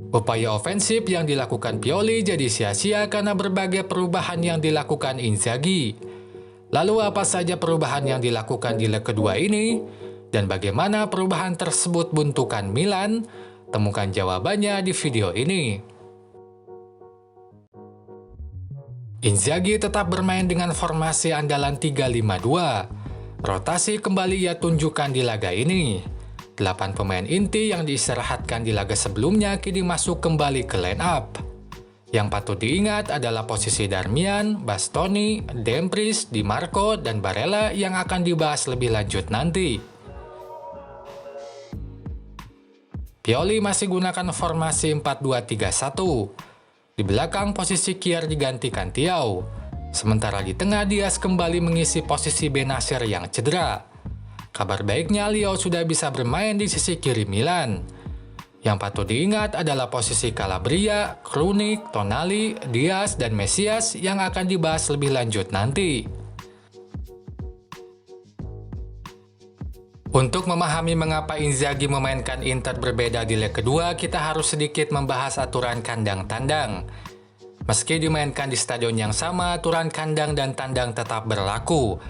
Upaya ofensif yang dilakukan Pioli jadi sia-sia karena berbagai perubahan yang dilakukan Inzaghi. Lalu apa saja perubahan yang dilakukan di leg kedua ini? Dan bagaimana perubahan tersebut bentukan Milan? Temukan jawabannya di video ini. Inzaghi tetap bermain dengan formasi andalan 3-5-2. Rotasi kembali ia tunjukkan di laga ini. 8 pemain inti yang diistirahatkan di laga sebelumnya kini masuk kembali ke line up. Yang patut diingat adalah posisi Darmian, Bastoni, Dumfries, Di Marco, dan Barella yang akan dibahas lebih lanjut nanti. Pioli masih gunakan formasi 4-2-3-1. Di belakang posisi Kier digantikan Thiaw. Sementara di tengah Diaz kembali mengisi posisi Bennacer yang cedera. Kabar baiknya Leo sudah bisa bermain di sisi kiri Milan. Yang patut diingat adalah posisi Calabria, Krunic, Tonali, Diaz, dan Mesias yang akan dibahas lebih lanjut nanti. Untuk memahami mengapa Inzaghi memainkan Inter berbeda di leg kedua, kita harus sedikit membahas aturan kandang-tandang. Meski dimainkan di stadion yang sama, aturan kandang dan tandang tetap berlaku.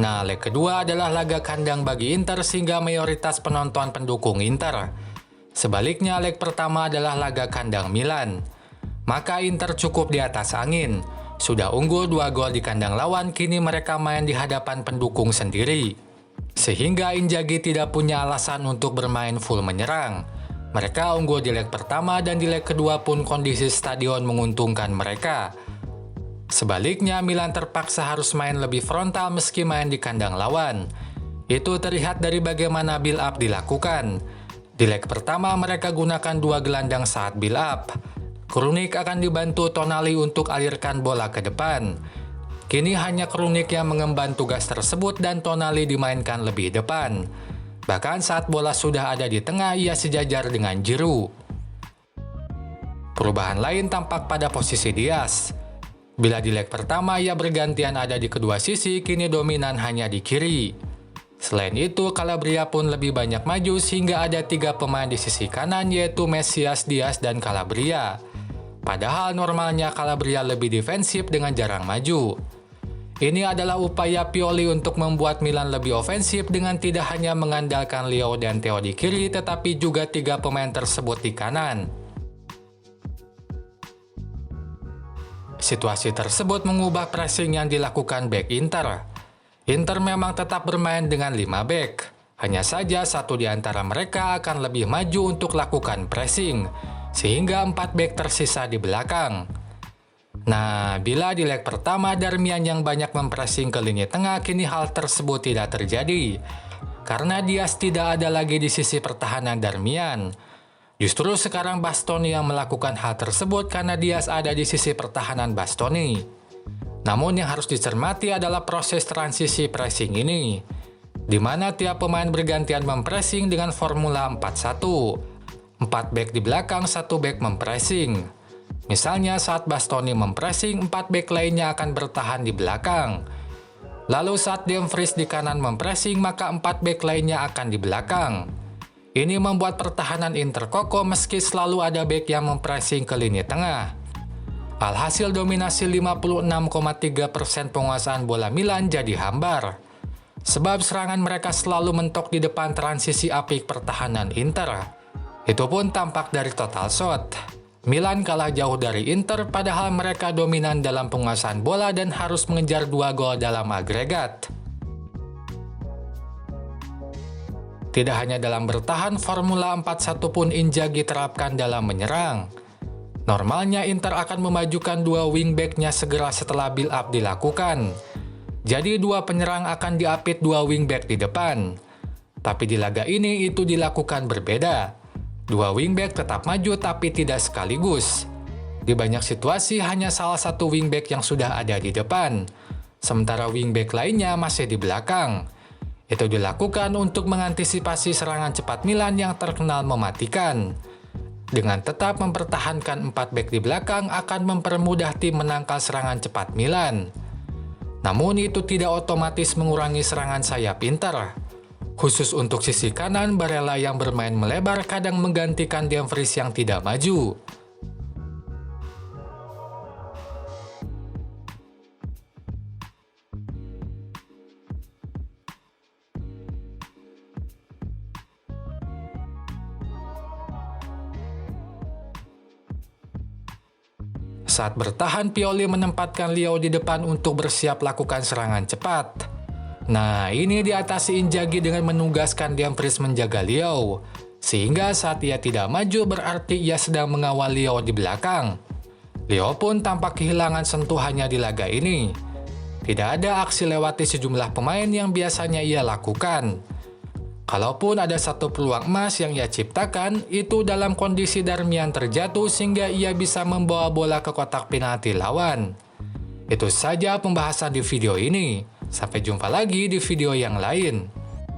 Nah, leg kedua adalah laga kandang bagi Inter sehingga mayoritas penonton pendukung Inter. Sebaliknya, leg pertama adalah laga kandang Milan. Maka Inter cukup di atas angin. Sudah unggul 2 gol di kandang lawan, kini mereka main di hadapan pendukung sendiri. Sehingga Inzaghi tidak punya alasan untuk bermain full menyerang. Mereka unggul di leg pertama dan di leg kedua pun kondisi stadion menguntungkan mereka. Sebaliknya, Milan terpaksa harus main lebih frontal meski main di kandang lawan. Itu terlihat dari bagaimana build up dilakukan. Di leg pertama, mereka gunakan 2 gelandang saat build up. Krunic akan dibantu Tonali untuk alirkan bola ke depan. Kini hanya Krunic yang mengemban tugas tersebut dan Tonali dimainkan lebih depan. Bahkan saat bola sudah ada di tengah, ia sejajar dengan Giroud. Perubahan lain tampak pada posisi Diaz. Bila di leg pertama ia bergantian ada di kedua sisi, kini dominan hanya di kiri. Selain itu, Calabria pun lebih banyak maju sehingga ada 3 pemain di sisi kanan yaitu Mesias, Diaz, dan Calabria. Padahal normalnya Calabria lebih defensif dengan jarang maju. Ini adalah upaya Pioli untuk membuat Milan lebih ofensif dengan tidak hanya mengandalkan Leo dan Theo di kiri, tetapi juga 3 pemain tersebut di kanan. Situasi tersebut mengubah pressing yang dilakukan bek Inter. Inter memang tetap bermain dengan 5 bek. Hanya saja satu di antara mereka akan lebih maju untuk lakukan pressing, sehingga 4 bek tersisa di belakang. Nah, bila di leg pertama Darmian yang banyak mempressing ke lini tengah, kini hal tersebut tidak terjadi. Karena Diaz tidak ada lagi di sisi pertahanan Darmian. Justru sekarang Bastoni yang melakukan hal tersebut karena Diaz ada di sisi pertahanan Bastoni. Namun yang harus dicermati adalah proses transisi pressing ini, di mana tiap pemain bergantian mempressing dengan formula 4-1. 4 bek di belakang, 1 bek mempressing. Misalnya saat Bastoni mempressing, 4 bek lainnya akan bertahan di belakang. Lalu saat Dumfries di kanan mempressing, maka 4 bek lainnya akan di belakang. Ini membuat pertahanan Inter kokoh meski selalu ada bek yang mempressing ke lini tengah. Alhasil dominasi 56,3% penguasaan bola Milan jadi hambar. Sebab serangan mereka selalu mentok di depan transisi apik pertahanan Inter. Itu pun tampak dari total shot. Milan kalah jauh dari Inter padahal mereka dominan dalam penguasaan bola dan harus mengejar 2 gol dalam agregat. Tidak hanya dalam bertahan, formula 4-1 pun Inzaghi terapkan dalam menyerang. Normalnya Inter akan memajukan 2 wingback-nya segera setelah build up dilakukan. Jadi 2 penyerang akan diapit 2 wingback di depan. Tapi di laga ini itu dilakukan berbeda. 2 wingback tetap maju tapi tidak sekaligus. Di banyak situasi hanya salah satu wingback yang sudah ada di depan. Sementara wingback lainnya masih di belakang. Itu dilakukan untuk mengantisipasi serangan cepat Milan yang terkenal mematikan. Dengan tetap mempertahankan 4 bek di belakang akan mempermudah tim menangkal serangan cepat Milan. Namun itu tidak otomatis mengurangi serangan sayap Inter. Khusus untuk sisi kanan, Barella yang bermain melebar kadang menggantikan Dumfries yang tidak maju. Saat bertahan, Pioli menempatkan Leo di depan untuk bersiap lakukan serangan cepat. Nah, ini diatasi Inzaghi dengan menugaskan Dumfries menjaga Leo. Sehingga saat ia tidak maju berarti ia sedang mengawal Leo di belakang. Leo pun tampak kehilangan sentuhannya di laga ini. Tidak ada aksi lewati sejumlah pemain yang biasanya ia lakukan. Kalaupun ada satu peluang emas yang ia ciptakan, itu dalam kondisi Darmian terjatuh sehingga ia bisa membawa bola ke kotak penalti lawan. Itu saja pembahasan di video ini. Sampai jumpa lagi di video yang lain.